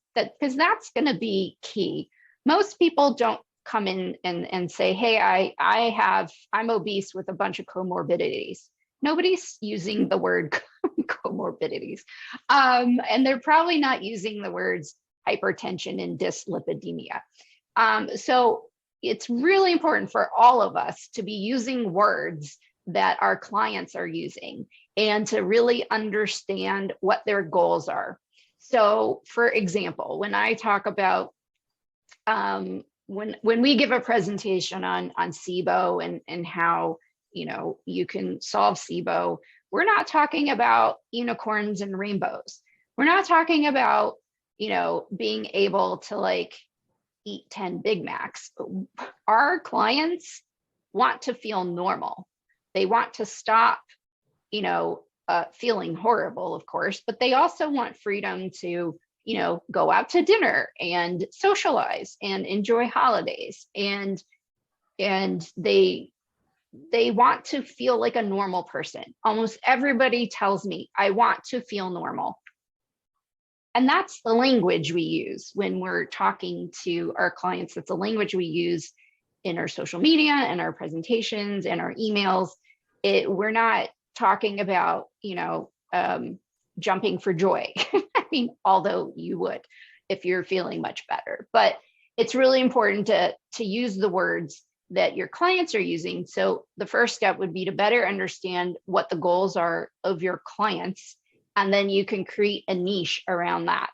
that's going to be key. Most people don't come in and say, hey, I'm obese with a bunch of comorbidities. Nobody's using the word comorbidities. And they're probably not using the words hypertension and dyslipidemia. So it's really important for all of us to be using words that our clients are using and to really understand what their goals are. So for example, when I talk about, when we give a presentation on SIBO and how, you can solve SIBO, we're not talking about unicorns and rainbows. We're not talking about, being able to like eat 10 Big Macs. Our clients want to feel normal. They want to stop, feeling horrible, of course, but they also want freedom to, go out to dinner and socialize and enjoy holidays. And they want to feel like a normal person. Almost everybody tells me, I want to feel normal. And that's the language we use when we're talking to our clients. That's the language we use in our social media and our presentations and our emails. We're not talking about, jumping for joy. I mean, although you would if you're feeling much better, but it's really important to use the words that your clients are using. So the first step would be to better understand what the goals are of your clients, and then you can create a niche around that.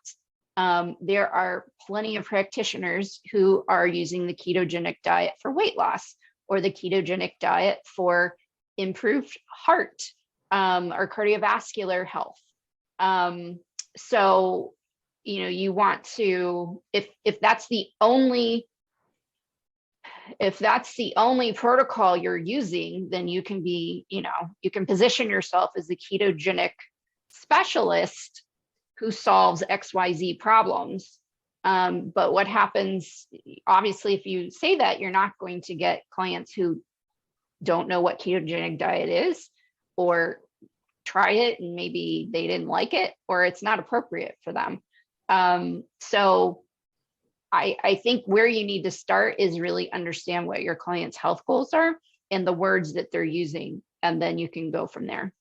There are plenty of practitioners who are using the ketogenic diet for weight loss, or the ketogenic diet for improved heart or cardiovascular health. So, you want to, if that's the only protocol you're using, then you can be, you can position yourself as a ketogenic specialist who solves XYZ problems. But what happens, obviously, if you say that, you're not going to get clients who don't know what ketogenic diet is, or try it and maybe they didn't like it, or it's not appropriate for them. So I think where you need to start is really understand what your clients' health goals are and the words that they're using, and then you can go from there.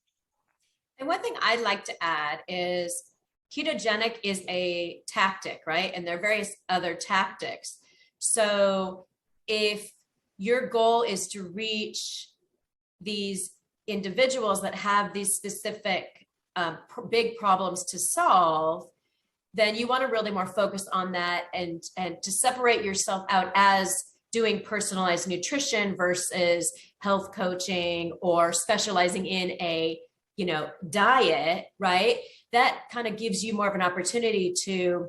And one thing I'd like to add is ketogenic is a tactic, right? And there are various other tactics. So if your goal is to reach these individuals that have these specific big problems to solve, then you want to really more focus on that and to separate yourself out as doing personalized nutrition versus health coaching or specializing in a diet, right? That kind of gives you more of an opportunity to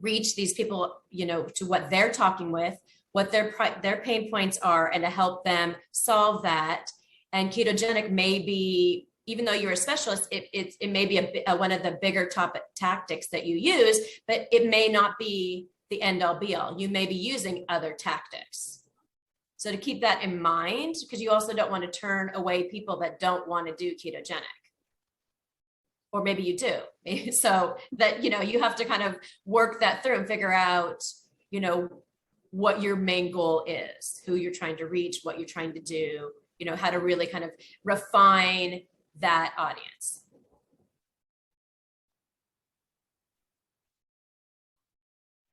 reach these people, to what they're talking with, what their pain points are, and to help them solve that. And ketogenic may be, even though you're a specialist, it may be one of the bigger top tactics that you use, but it may not be the end all be all. You may be using other tactics. So to keep that in mind, because you also don't want to turn away people that don't want to do ketogenic. Or maybe you do. So that, you have to kind of work that through and figure out, what your main goal is, who you're trying to reach, what you're trying to do, how to really kind of refine that audience.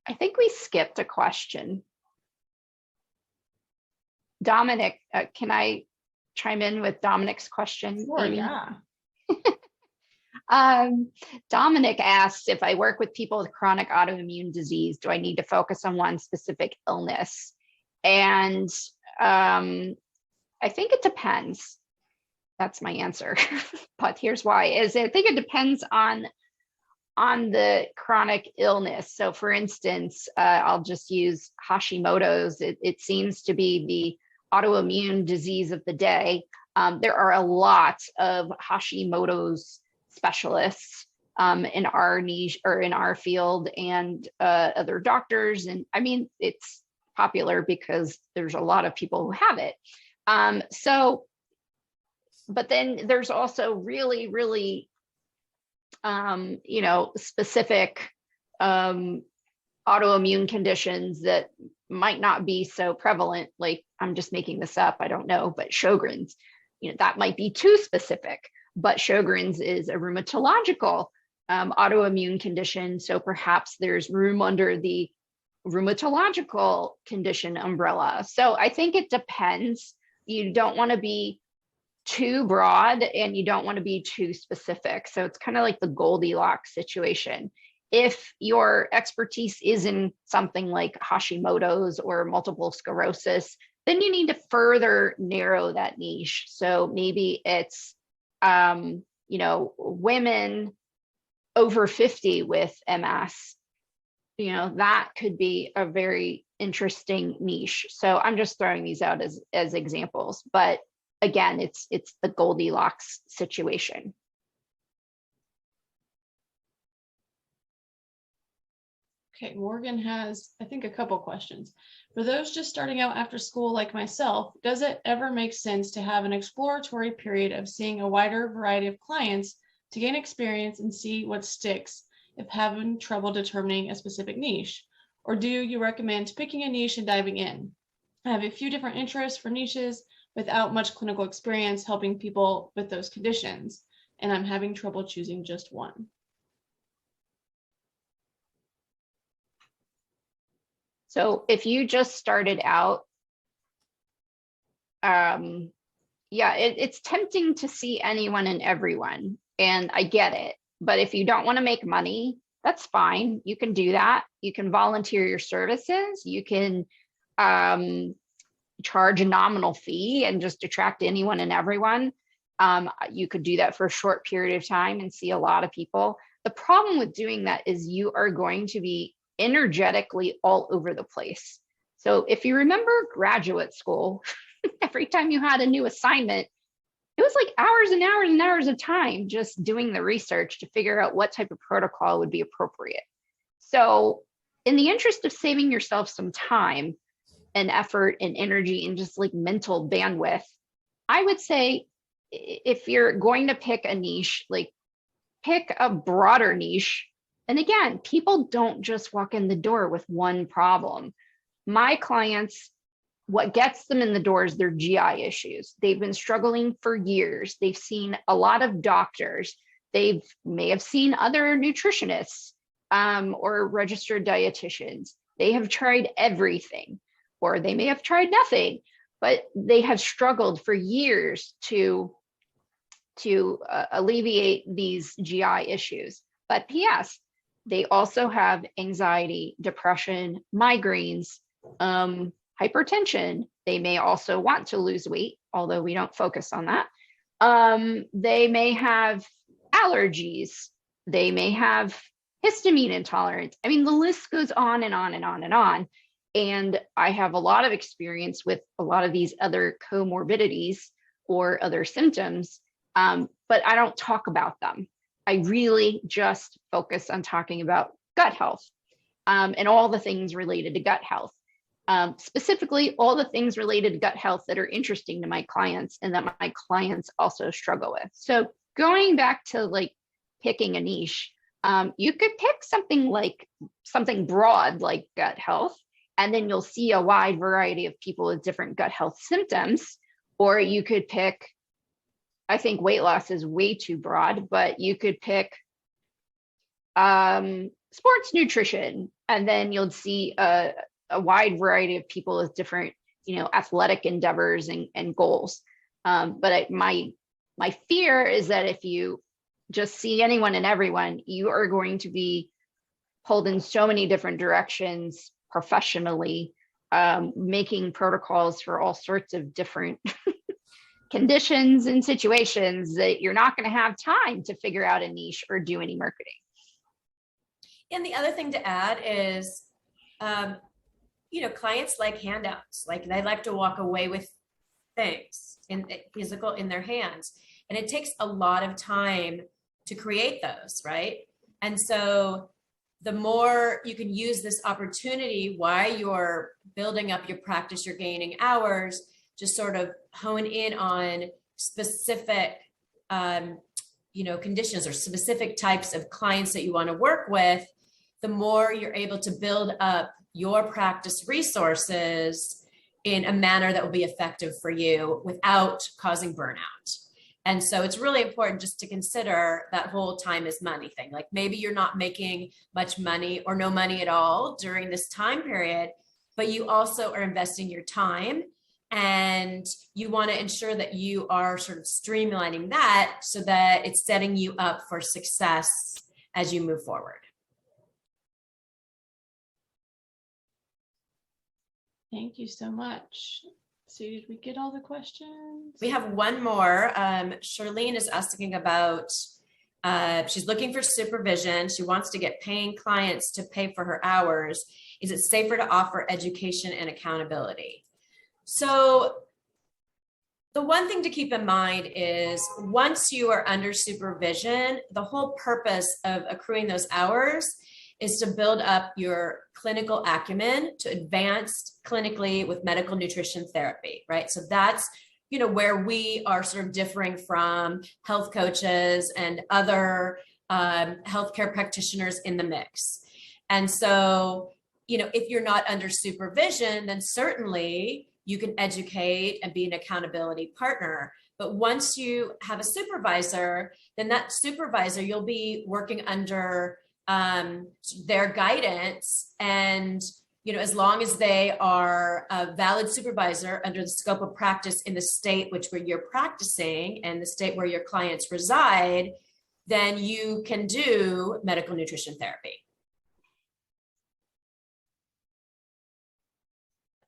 I think we skipped a question. Dominic, can I chime in with Dominic's question? Sure, yeah. Dominic asks, if I work with people with chronic autoimmune disease, do I need to focus on one specific illness? And I think it depends. That's my answer. But here's why, I think it depends on the chronic illness. So for instance, I'll just use Hashimoto's. It seems to be the autoimmune disease of the day. There are a lot of Hashimoto's specialists in our niche or in our field, and other doctors. And I mean, it's popular because there's a lot of people who have it. So But then there's also really, really, specific autoimmune conditions that might not be so prevalent. Like, I'm just making this up, I don't know, but Sjogren's, that might be too specific. But Sjogren's is a rheumatological autoimmune condition. So perhaps there's room under the rheumatological condition umbrella. So I think it depends. You don't want to be too broad and you don't want to be too specific. So it's kind of like the Goldilocks situation. If your expertise is in something like Hashimoto's or multiple sclerosis, then you need to further narrow that niche. So maybe it's, women over 50 with MS, that could be a very interesting niche. So I'm just throwing these out as examples, but again, it's the Goldilocks situation. Okay, Morgan has, I think, a couple questions. For those just starting out after school like myself, does it ever make sense to have an exploratory period of seeing a wider variety of clients to gain experience and see what sticks if having trouble determining a specific niche? Or do you recommend picking a niche and diving in? I have a few different interests for niches without much clinical experience helping people with those conditions, and I'm having trouble choosing just one. So if you just started out, it's tempting to see anyone and everyone, and I get it. But if you don't want to make money, that's fine. You can do that. You can volunteer your services. You can charge a nominal fee and just attract anyone and everyone. You could do that for a short period of time and see a lot of people. The problem with doing that is you are going to be energetically all over the place. So if you remember graduate school, every time you had a new assignment, it was like hours and hours and hours of time just doing the research to figure out what type of protocol would be appropriate. So in the interest of saving yourself some time and effort and energy and just like mental bandwidth, I would say if you're going to pick a niche, like pick a broader niche. And again, people don't just walk in the door with one problem. My clients, what gets them in the door is their GI issues. They've been struggling for years. They've seen a lot of doctors. They may have seen other nutritionists or registered dietitians. They have tried everything, or they may have tried nothing, but they have struggled for years to alleviate these GI issues. But P.S., they also have anxiety, depression, migraines, hypertension. They may also want to lose weight, although we don't focus on that. They may have allergies. They may have histamine intolerance. I mean, the list goes on and on and on and on. And I have a lot of experience with a lot of these other comorbidities or other symptoms, but I don't talk about them. I really just focus on talking about gut health and all the things related to gut health. Specifically, all the things related to gut health that are interesting to my clients and that my clients also struggle with. So going back to like picking a niche, you could pick something broad like gut health, and then you'll see a wide variety of people with different gut health symptoms. Or you could pick, I think weight loss is way too broad, but you could pick sports nutrition, and then you'll see a wide variety of people with different, athletic endeavors and goals. But my fear is that if you just see anyone and everyone, you are going to be pulled in so many different directions professionally, making protocols for all sorts of different conditions and situations that you're not going to have time to figure out a niche or do any marketing. And the other thing to add is, clients like handouts, like they like to walk away with things physical in their hands. And it takes a lot of time to create those, right? And so the more you can use this opportunity while you're building up your practice, you're gaining hours, just sort of hone in on specific, conditions or specific types of clients that you want to work with, the more you're able to build up your practice resources in a manner that will be effective for you without causing burnout. And so it's really important just to consider that whole time is money thing. Like maybe you're not making much money or no money at all during this time period, but you also are investing your time, and you want to ensure that you are sort of streamlining that so that it's setting you up for success as you move forward. Thank you so much. So did we get all the questions? We have one more. Charlene is asking about, she's looking for supervision. She wants to get paying clients to pay for her hours. Is it safer to offer education and accountability? So the one thing to keep in mind is once you are under supervision, the whole purpose of accruing those hours is to build up your clinical acumen to advance clinically with medical nutrition therapy, right? So that's, where we are sort of differing from health coaches and other healthcare practitioners in the mix. And so, if you're not under supervision, then certainly you can educate and be an accountability partner. But once you have a supervisor, then that supervisor, you'll be working under their guidance. And, as long as they are a valid supervisor under the scope of practice in the state where you're practicing and the state where your clients reside, then you can do medical nutrition therapy.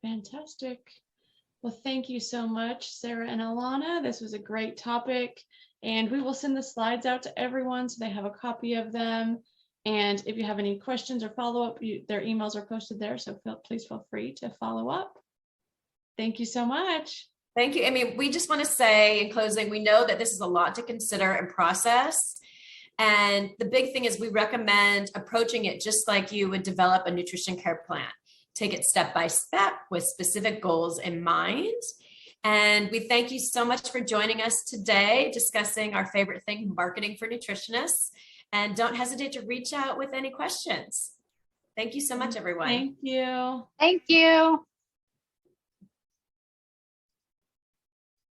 Fantastic. Well, thank you so much, Sarah and Alana. This was a great topic, and we will send the slides out to everyone so they have a copy of them. And if you have any questions or follow-up, their emails are posted there, so please feel free to follow up. Thank you so much. Thank you. I mean, we just want to say in closing, we know that this is a lot to consider and process. And the big thing is we recommend approaching it just like you would develop a nutrition care plan. Take it step by step with specific goals in mind. And we thank you so much for joining us today, discussing our favorite thing, marketing for nutritionists. And don't hesitate to reach out with any questions. Thank you so much, everyone. Thank you. Thank you.